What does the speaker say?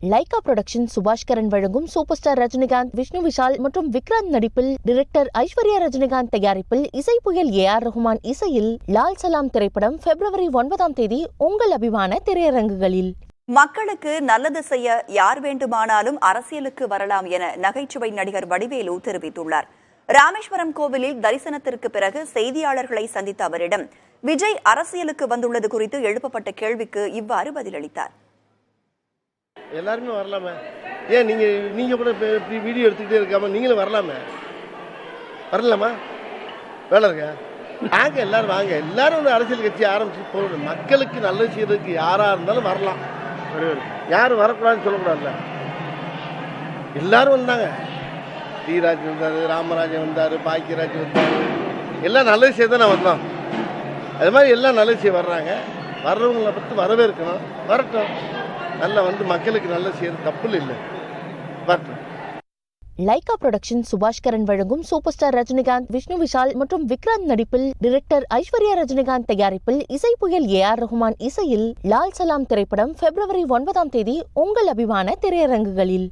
Lyca production Subaskaran வழங்கும் super star Rajinikanth, Vishnu Vishal மற்றும் விக்ராந்த் நடிப்பில், டைரக்டர் ஐஸ்வர்யா ரஜினிகாந்த் தயாரிப்பில், இசை புயல் AR ரஹ்மான் இசையில் லால் சலாம் திரைப்படம் February 9 உங்கள் அபிமான திரையரங்குகளில். மக்களுக்கு நல்லது செய்ய யார் வேண்டுமானாலும் அரசியலுக்கு வரலாம் என நகைச்சுவை நடிகர் வடிவேலு தெரிவித்துள்ளார். ராமேஸ்வரம் கோவிலில் தரிசனத்திற்கு பிறகு செய்தியாளர்களை சந்தித்த அவரிடம் விஜய் அரசியலுக்கு வந்துள்ளது குறித்து எழுப்பப்பட்ட கேள்விக்கு இவ்வாறு பதிலளித்தார். எல்லாருமே வரலாமே, ஏன் நீங்க கூட வீடியோ எடுத்துக்கிட்டே இருக்காம நீங்களும் வரலாமா? வேலை இருக்க வாங்க, எல்லாரும் வாங்க, எல்லாரும் ஒரு அரசியல் கட்சி ஆரம்பிச்சு போகணும். மக்களுக்கு நல்லது செய்யறதுக்கு யாரா இருந்தாலும் வரலாம், யாரும் வரக்கூடாதுன்னு சொல்லக்கூடாதுல்ல. எல்லாரும் வந்தாங்க, தீராஜ் வந்தாரு, ராமராஜன் வந்தாரு, பாக்கியராஜ் வந்தாரு, எல்லாம் நல்லது செய்ய தான் வந்தோம். அது மாதிரி எல்லாம் நல்லது செய்ய வர்றாங்க. வர்றவங்களை பற்றி வரவேற்கணும், வரட்டும். நல்லா வந்து மக்களுக்கு நல்ல செய்யறது தப்பு இல்லை. லைகா புரொடக்ஷன் சுபாஷ்கரன் வழங்கும் சூப்பர் ஸ்டார் ரஜினிகாந்த், விஷ்ணு விஷால் மற்றும் விக்ராந்த் நடிப்பில், டைரக்டர் ஐஸ்வர்யா ரஜினிகாந்த் தயாரிப்பில், இசை புயல் AR ரஹ்மான் இசையில் லால் சலாம் திரைப்படம் February 9 உங்கள் அபிமான திரையரங்குகளில்.